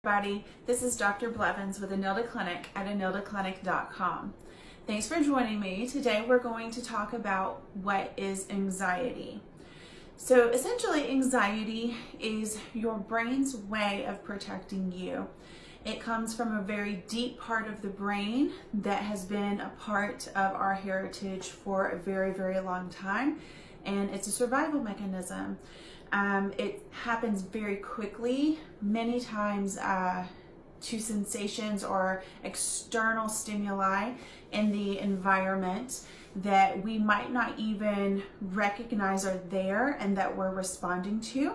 Everybody, this is Dr. Blevins with Enilda Clinic at enildaclinic.com. Thanks for joining me. Today we're going to talk about what is anxiety. So essentially, anxiety is your brain's way of protecting you. It comes from a very deep part of the brain that has been a part of our heritage for a very, very long time, and it's a survival mechanism. It happens very quickly, many times to sensations or external stimuli in the environment that we might not even recognize are there and that we're responding to.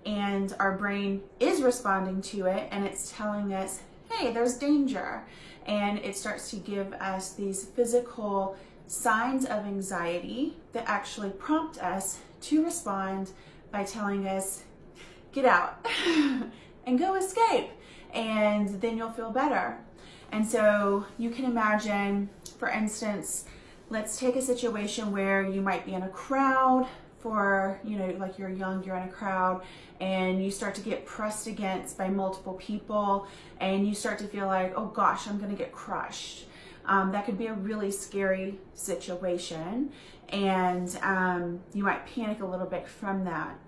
And our brain is responding to it, and it's telling us, hey, there's danger. And it starts to give us these physical signs of anxiety that actually prompt us to respond by telling us, get out and go escape, and then you'll feel better. And so you can imagine, for instance, let's take a situation where you might be in a crowd like you're young, you're in a crowd and you start to get pressed against by multiple people and you start to feel like, oh gosh, I'm gonna get crushed. That could be a really scary situation, and you might panic a little bit from that.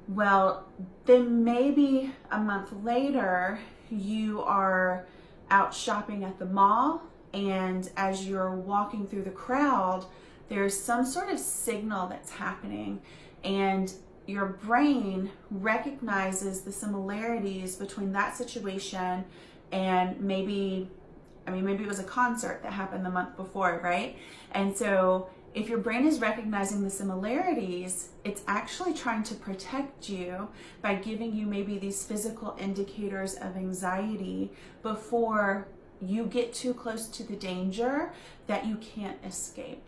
Well, then maybe a month later, you are out shopping at the mall, and as you're walking through the crowd, there's some sort of signal that's happening, and your brain recognizes the similarities between that situation and maybe it was a concert that happened the month before, right? And so if your brain is recognizing the similarities, it's actually trying to protect you by giving you maybe these physical indicators of anxiety before you get too close to the danger that you can't escape.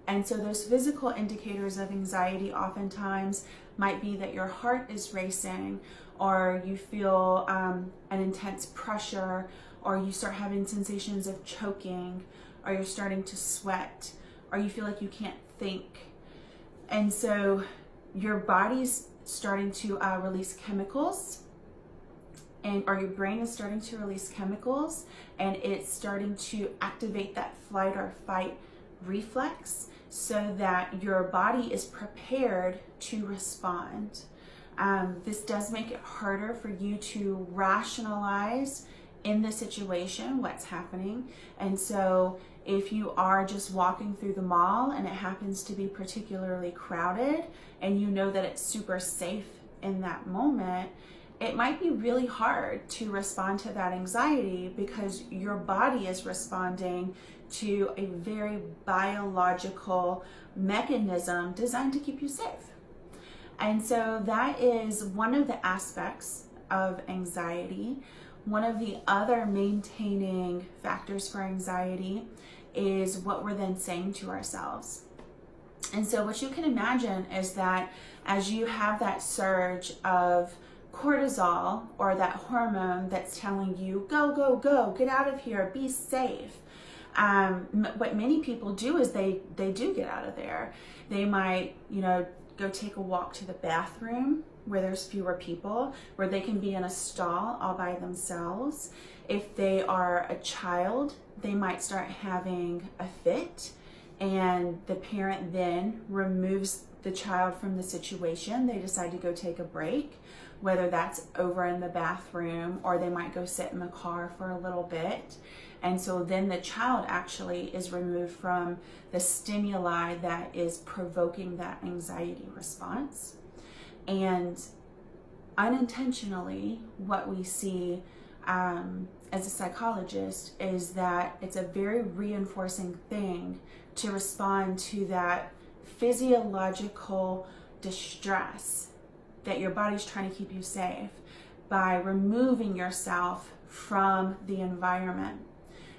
And so those physical indicators of anxiety oftentimes might be that your heart is racing, or you feel an intense pressure, or you start having sensations of choking, or you're starting to sweat, or you feel like you can't think. And so your body's starting to release chemicals, or your brain is starting to release chemicals, and it's starting to activate that flight or fight reflex so that your body is prepared to respond. This does make it harder for you to rationalize in the situation what's happening. And so if you are just walking through the mall and it happens to be particularly crowded and you know that it's super safe in that moment, it might be really hard to respond to that anxiety because your body is responding to a very biological mechanism designed to keep you safe. And so that is one of the aspects of anxiety. One of the other maintaining factors for anxiety is what we're then saying to ourselves. And so what you can imagine is that as you have that surge of cortisol, or that hormone that's telling you, go, go, go, get out of here, be safe. What many people do is they do get out of there. They might, go take a walk to the bathroom where there's fewer people, where they can be in a stall all by themselves. If they are a child, they might start having a fit, and the parent then removes the child from the situation. They decide to go take a break, whether that's over in the bathroom, or they might go sit in the car for a little bit. And so then the child actually is removed from the stimuli that is provoking that anxiety response. And unintentionally, what we see as a psychologist is that it's a very reinforcing thing to respond to that physiological distress that your body's trying to keep you safe by removing yourself from the environment.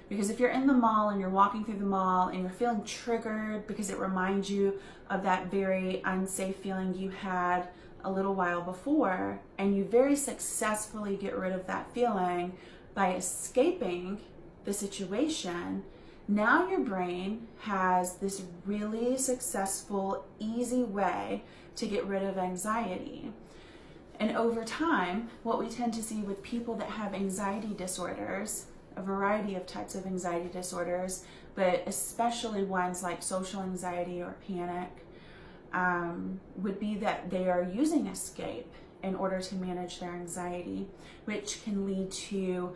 Because if you're in the mall and you're walking through the mall and you're feeling triggered because it reminds you of that very unsafe feeling you had a little while before, and you very successfully get rid of that feeling by escaping the situation, now your brain has this really successful, easy way to get rid of anxiety. And over time, what we tend to see with people that have anxiety disorders, a variety of types of anxiety disorders, but especially ones like social anxiety or panic, would be that they are using escape in order to manage their anxiety, which can lead to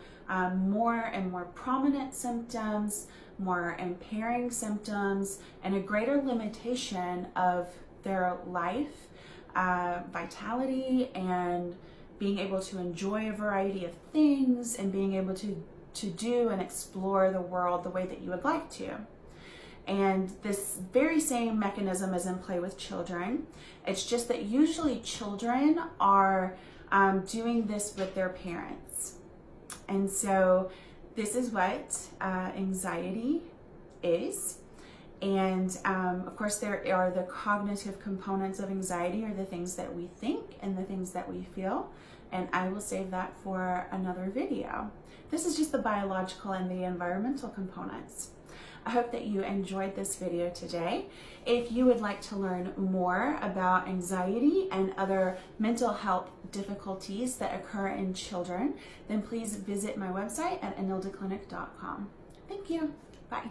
more and more prominent symptoms, more impairing symptoms, and a greater limitation of their life, vitality, and being able to enjoy a variety of things, and being able to do and explore the world the way that you would like to. And this very same mechanism is in play with children. It's just that usually children are doing this with their parents. And so this is what anxiety is. And of course, there are the cognitive components of anxiety, or the things that we think and the things that we feel. And I will save that for another video. This is just the biological and the environmental components. I hope that you enjoyed this video today. If you would like to learn more about anxiety and other mental health difficulties that occur in children, then please visit my website at enildaclinic.com. Thank you. Bye.